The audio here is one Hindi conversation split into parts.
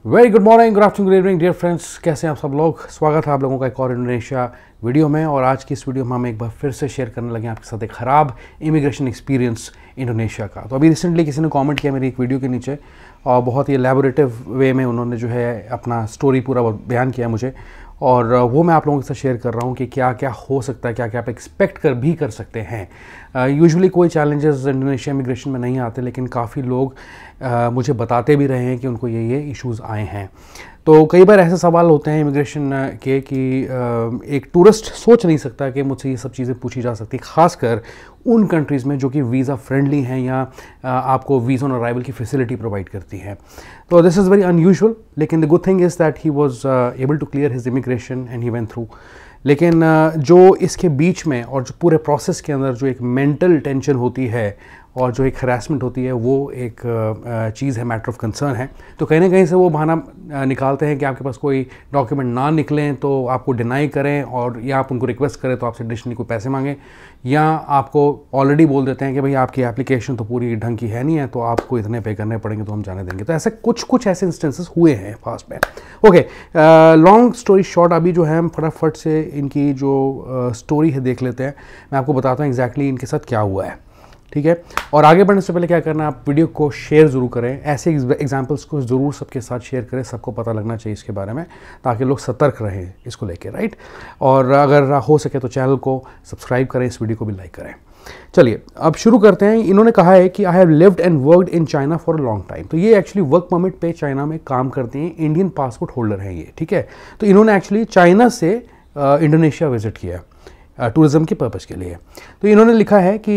Very good morning, good afternoon, good evening dear friends. कैसे हैं आप सब लोग। स्वागत है आप लोगों का एक और इंडोनेशिया वीडियो में। और आज की इस वीडियो में हम एक बार फिर से शेयर करने लगे आपके साथ एक ख़राब इमिग्रेशन एक्सपीरियंस इंडोनेशिया का। तो अभी रिसेंटली किसी ने कमेंट किया मेरी एक वीडियो के नीचे और बहुत ही एलैबोरेटिव वे में उन्होंने जो है अपना स्टोरी पूरा बयान किया मुझे, और वो मैं आप लोगों के साथ शेयर कर रहा हूँ कि क्या क्या हो सकता है, क्या क्या आप एक्सपेक्ट कर सकते हैं। यूजुअली कोई चैलेंजेस इंडोनेशिया इमिग्रेशन में नहीं आते, लेकिन काफ़ी लोग मुझे बताते भी रहे हैं कि उनको ये इश्यूज़ आए हैं। तो कई बार ऐसे सवाल होते हैं इमिग्रेशन के कि एक टूरिस्ट सोच नहीं सकता कि मुझसे ये सब चीज़ें पूछी जा सकती, ख़ासकर उन कंट्रीज़ में जो कि वीज़ा फ्रेंडली हैं या आपको वीज़ा ऑन अराइवल की फैसिलिटी प्रोवाइड करती हैं। तो दिस इज़ वेरी अनयूजुअल, लेकिन the good thing is that he was able to clear his immigration and he went through. लेकिन जो इसके बीच में और जो पूरे प्रोसेस के अंदर जो एक मेंटल टेंशन होती है और जो एक हरासमेंट होती है, वो एक चीज़ है, मैटर ऑफ कंसर्न है। तो कहीं ना कहीं से वो बहाना निकालते हैं कि आपके पास कोई डॉक्यूमेंट ना निकलें तो आपको डिनाई करें, और या आप उनको रिक्वेस्ट करें तो आपसे एडिशनली कोई पैसे मांगें, या आपको ऑलरेडी बोल देते हैं कि भाई आपकी एप्लीकेशन तो पूरी ढंग की है नहीं है तो आपको इतने पे करने पड़ेंगे तो हम जाने देंगे। तो ऐसे कुछ ऐसे इंस्टेंसेस हुए हैं फास्ट में। ओके, लॉन्ग स्टोरी शॉर्ट, अभी जो है हम फटाफट से इनकी जो स्टोरी है देख लेते हैं। मैं आपको बताता हूँ एग्जैक्टली इनके साथ क्या हुआ है, ठीक है। और आगे बढ़ने से पहले क्या करना है, आप वीडियो को शेयर ज़रूर करें, ऐसे एग्जाम्पल्स को ज़रूर सबके साथ शेयर करें, सबको पता लगना चाहिए इसके बारे में, ताकि लोग सतर्क रहें इसको लेके, राइट। और अगर हो सके तो चैनल को सब्सक्राइब करें, इस वीडियो को भी लाइक करें। चलिए अब शुरू करते हैं। इन्होंने कहा है कि I have lived and worked in China for a long time. तो ये एक्चुअली वर्क परमिट पे चाइना में काम करते हैं, इंडियन पासपोर्ट होल्डर हैं ये, ठीक है। तो इन्होंने एक्चुअली चाइना से इंडोनेशिया विजिट किया टूरिज्म के पर्पज़ के लिए। तो इन्होंने लिखा है कि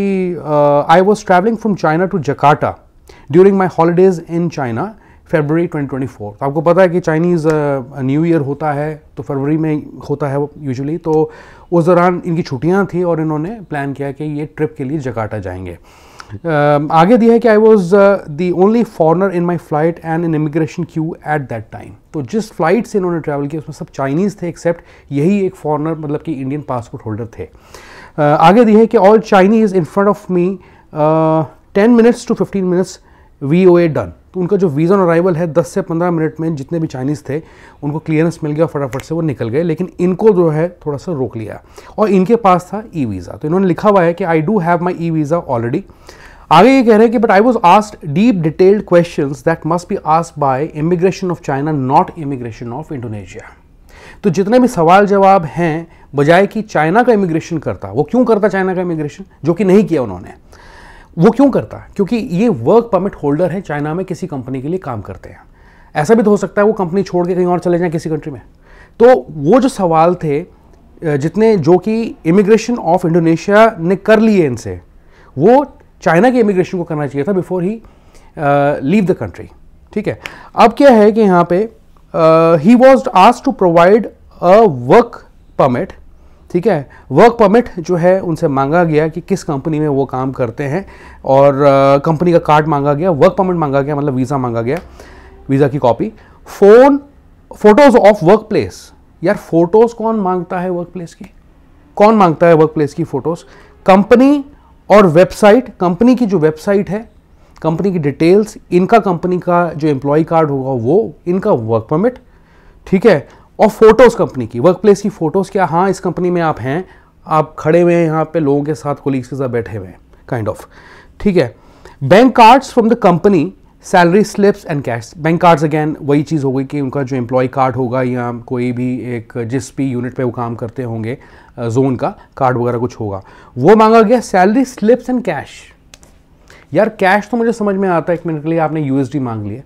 I was travelling from China to Jakarta during my holidays in China February 2024। तो आपको पता है कि चाइनीज़ न्यू ईयर होता है तो फरवरी में होता है यूजुअली। तो उस दौरान इनकी छुट्टियां थी और इन्होंने प्लान किया कि ये ट्रिप के लिए जकार्टा जाएंगे। आगे दिया है कि I was the only foreigner in my flight and in immigration Q at that time. तो जिस फ्लाइट से इन्होंने ट्रैवल किया उसमें सब चाइनीज़ थे, एक्सेप्ट यही एक फॉरनर, मतलब कि इंडियन पासपोर्ट होल्डर थे। आगे दिया है कि all Chinese in front of me 10 minutes to 15 minutes VOA done. तो उनका जो वीज़ा ऑन अराइवल है 10 से 15 मिनट में जितने भी चाइनीज़ थे उनको क्लियरेंस मिल गया, फटाफट से वो निकल गए। लेकिन इनको जो है थोड़ा सा रोक लिया, और इनके पास था ई-वीज़ा। तो इन्होंने लिखा हुआ है कि I do have my e visa already. आगे ये कह रहे हैं कि but I was asked deep detailed questions that must be asked by immigration of China, not immigration of Indonesia. तो जितने भी सवाल जवाब हैं, बजाय कि चाइना का इमिग्रेशन करता, वो क्यों करता चाइना का इमिग्रेशन, जो कि नहीं किया उन्होंने, वो क्यों करता? क्योंकि ये वर्क परमिट होल्डर है, चाइना में किसी कंपनी के लिए काम करते हैं। ऐसा भी तो हो सकता है वो कंपनी छोड़ के कहीं और चले जाएं किसी कंट्री में। तो वो जो सवाल थे जितने, जो कि इमिग्रेशन ऑफ इंडोनेशिया ने कर लिए इनसे, वो चाइना के इमिग्रेशन को करना चाहिए था before he leave the country, ठीक है। अब क्या है कि यहाँ पे he was asked to provide a work permit, ठीक है। वर्क परमिट जो है उनसे मांगा गया कि किस कंपनी में वो काम करते हैं, और कंपनी का कार्ड मांगा गया, वर्क परमिट मांगा गया, मतलब वीज़ा मांगा गया, वीज़ा की copy, photos of work place. यार फोटोज कौन मांगता है वर्क प्लेस की? कौन मांगता है वर्क प्लेस की फोटोज? कंपनी और वेबसाइट, कंपनी की जो वेबसाइट है, कंपनी की डिटेल्स, इनका कंपनी का जो एम्प्लॉय कार्ड होगा वो, इनका वर्क परमिट, ठीक है। और फोटोज़ कंपनी की, वर्क प्लेस की फ़ोटोज़, क्या हाँ इस कंपनी में आप हैं, आप खड़े हुए हैं यहाँ पे लोगों के साथ, कोलीग्स के साथ बैठे हुए हैं, काइंड ऑफ, ठीक है। Bank cards from the company, salary slips and cash. Bank cards again वही चीज़ हो गई कि उनका जो एम्प्लॉय कार्ड होगा या कोई भी एक जिस भी यूनिट पे वो काम करते होंगे जोन का कार्ड वगैरह कुछ होगा, वो मांगा गया। Salary slips and cash. यार कैश तो मुझे समझ में आता है, एक मिनट के लिए आपने USD मांग लिए,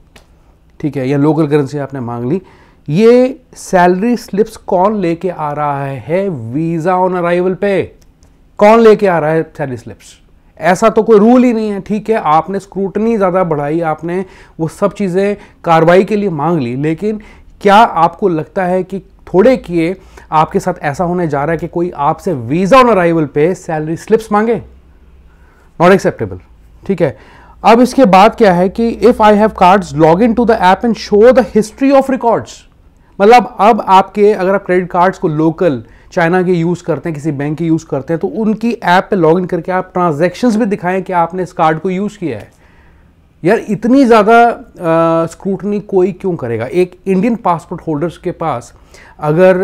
ठीक है, या लोकल करेंसी आपने मांग ली। ये सैलरी स्लिप्स कौन लेके आ रहा है वीज़ा ऑन अराइवल पे? कौन लेके आ रहा है सैलरी स्लिप्स? ऐसा तो कोई रूल ही नहीं है, ठीक है। आपने स्क्रूटनी ज़्यादा बढ़ाई, आपने वो सब चीज़ें कार्रवाई के लिए मांग ली, लेकिन क्या आपको लगता है कि थोड़े किए आपके साथ ऐसा होने जा रहा है कि कोई आपसे वीज़ा ऑन अराइवल पे सैलरी स्लिप्स मांगे? नॉट एक्सेप्टेबल, ठीक है। अब इसके बाद क्या है कि if I have cards log in to the app and show the history of records. मतलब अब आपके, अगर आप क्रेडिट कार्ड्स को लोकल चाइना के यूज़ करते हैं, किसी बैंक के यूज़ करते हैं, तो उनकी ऐप पे लॉगिन करके आप ट्रांजैक्शंस भी दिखाएं कि आपने इस कार्ड को यूज़ किया है। यार इतनी ज़्यादा स्क्रूटनी कोई क्यों करेगा? एक इंडियन पासपोर्ट होल्डर्स के पास अगर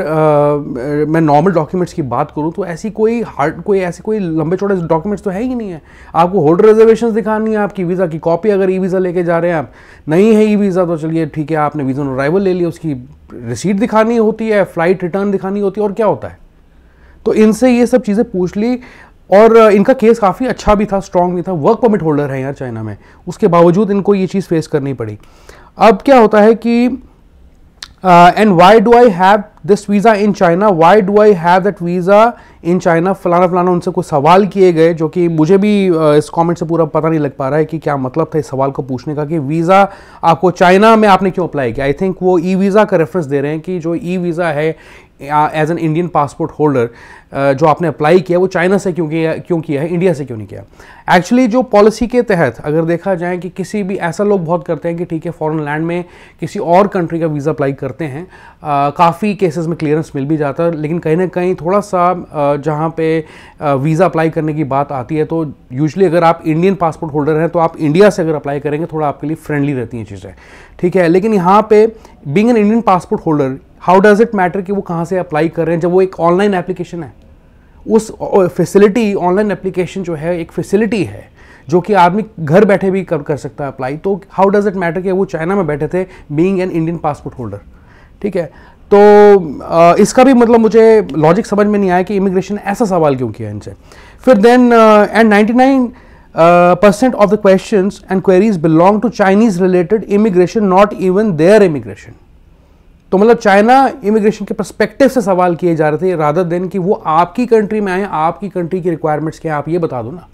मैं नॉर्मल डॉक्यूमेंट्स की बात करूं तो ऐसी कोई लंबे चौड़े डॉक्यूमेंट्स तो है ही नहीं है। आपको होल्डर रिजर्वेशंस दिखानी है, आपकी वीज़ा की कॉपी, अगर ई वीज़ा लेके जा रहे हैं आप, नहीं है ई वीज़ा तो चलिए ठीक है, आपने वीज़ा ऑन अराइवल ले लिया, उसकी रिसीट दिखानी होती है, फ्लाइट रिटर्न दिखानी होती है, और क्या होता है। तो इनसे ये सब चीज़ें पूछ ली, और इनका केस काफ़ी अच्छा भी था, स्ट्रॉन्ग भी था, वर्क परमिट होल्डर है यार चाइना में, उसके बावजूद इनको ये चीज़ फेस करनी पड़ी। अब क्या होता है कि and why do I have this visa in China, why do I have that visa in China, फलाना फलाना उनसे कुछ सवाल किए गए, जो कि मुझे भी इस कमेंट से पूरा पता नहीं लग पा रहा है कि क्या मतलब था इस सवाल को पूछने का, कि वीज़ा आपको चाइना में आपने क्यों अप्लाई किया। आई थिंक वो ई वीज़ा का रेफरेंस दे रहे हैं कि जो ई वीज़ा है as an Indian passport holder जो आपने अप्लाई किया वो चाइना से क्यों किया है, इंडिया से क्यों नहीं किया। एक्चुअली जो पॉलिसी के तहत अगर देखा जाए कि किसी भी, ऐसा लोग बहुत करते हैं कि ठीक है फॉरेन लैंड में किसी और कंट्री का वीज़ा अप्लाई करते हैं, काफ़ी केसेस में क्लियरेंस मिल भी जाता है, लेकिन कहीं ना कहीं थोड़ा सा जहाँ पे वीज़ा अप्लाई करने की बात आती है तो यूजुअली अगर आप इंडियन पासपोर्ट होल्डर हैं तो आप इंडिया से अगर अप्लाई करेंगे थोड़ा आपके लिए फ्रेंडली रहती हैं चीज़ें, ठीक है। लेकिन यहाँ पे being an Indian passport holder, how does it matter कि वो कहाँ से अप्लाई कर रहे हैं, जब वो एक ऑनलाइन एप्लीकेशन है। उस फैसिलिटी, ऑनलाइन एप्लीकेशन जो है एक फैसिलिटी है जो कि आदमी घर बैठे भी कर सकता है अप्लाई, तो हाउ डज इट मैटर कि वो चाइना में बैठे थे being an Indian passport holder, ठीक है। तो इसका भी मतलब मुझे लॉजिक समझ में नहीं आया कि इमिग्रेशन ऐसा सवाल क्यों किया इनसे। फिर then and 99% of the questions and queries belong to Chinese related immigration, not even their immigration. तो मतलब चाइना इमिग्रेशन के पर्सपेक्टिव से सवाल किए जा रहे थे, रादर देन कि वो आपकी कंट्री में आए, आपकी कंट्री की रिक्वायरमेंट्स क्या आप ये बता दो ना,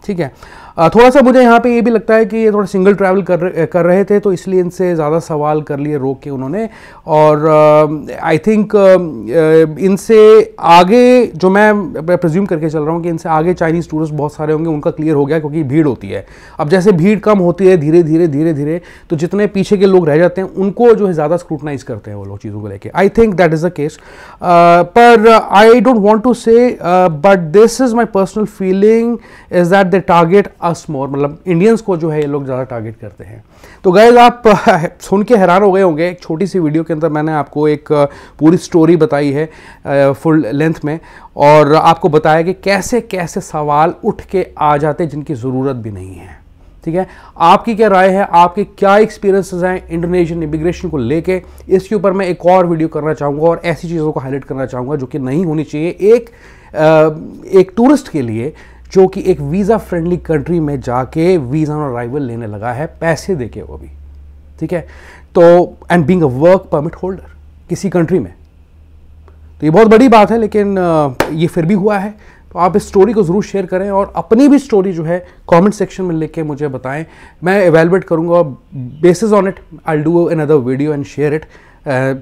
ठीक है। थोड़ा सा मुझे यहाँ पे ये भी लगता है कि ये थोड़ा सिंगल ट्रैवल कर रहे थे, तो इसलिए इनसे ज़्यादा सवाल कर लिए रोक के उन्होंने। और आई थिंक इनसे आगे जो मैं प्रिज्यूम करके चल रहा हूँ कि इनसे आगे चाइनीज़ टूरिस्ट बहुत सारे होंगे, उनका क्लियर हो गया क्योंकि भीड़ होती है। अब जैसे भीड़ कम होती है धीरे धीरे तो जितने पीछे के लोग रह जाते हैं उनको जो है ज़्यादा स्क्रूटनाइज करते हैं वो लोग चीज़ों को लेकर। I think that is the case, पर I don't want to say, but this is my personal feeling is that they target us more, मतलब इंडियंस को जो है ये लोग ज़्यादा टारगेट करते हैं। तो गाइस आप सुन के हैरान हो गए होंगे, एक छोटी सी वीडियो के अंदर मैंने आपको एक पूरी स्टोरी बताई है फुल लेंथ में, और आपको बताया कि कैसे कैसे सवाल उठ के आ जाते हैं जिनकी ज़रूरत भी नहीं है, ठीक है। आपकी क्या राय है, आपके क्या एक्सपीरियंसेस हैं इंडोनेशियन इमिग्रेशन को लेके, इसके ऊपर मैं एक और वीडियो करना चाहूँगा और ऐसी चीज़ों को हाईलाइट करना चाहूँगा जो कि नहीं होनी चाहिए एक टूरिस्ट के लिए जो कि एक वीज़ा फ्रेंडली कंट्री में जाके वीज़ा ऑन अराइवल लेने लगा है, पैसे देके वो भी, ठीक है। तो and being a work permit holder किसी कंट्री में, तो ये बहुत बड़ी बात है, लेकिन ये फिर भी हुआ है। तो आप इस स्टोरी को ज़रूर शेयर करें और अपनी भी स्टोरी जो है कमेंट सेक्शन में लिख के मुझे बताएं, मैं एवेलुएट करूंगा, basis on it I will do another video and share it.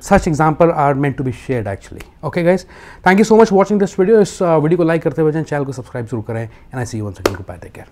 Such example are meant to be shared actually. Okay guys, thank you so much for watching this video. इस वीडियो को लाइक करते हुए चैनल को सब्सक्राइब जरूर करें, and I see you once again. Goodbye, take care.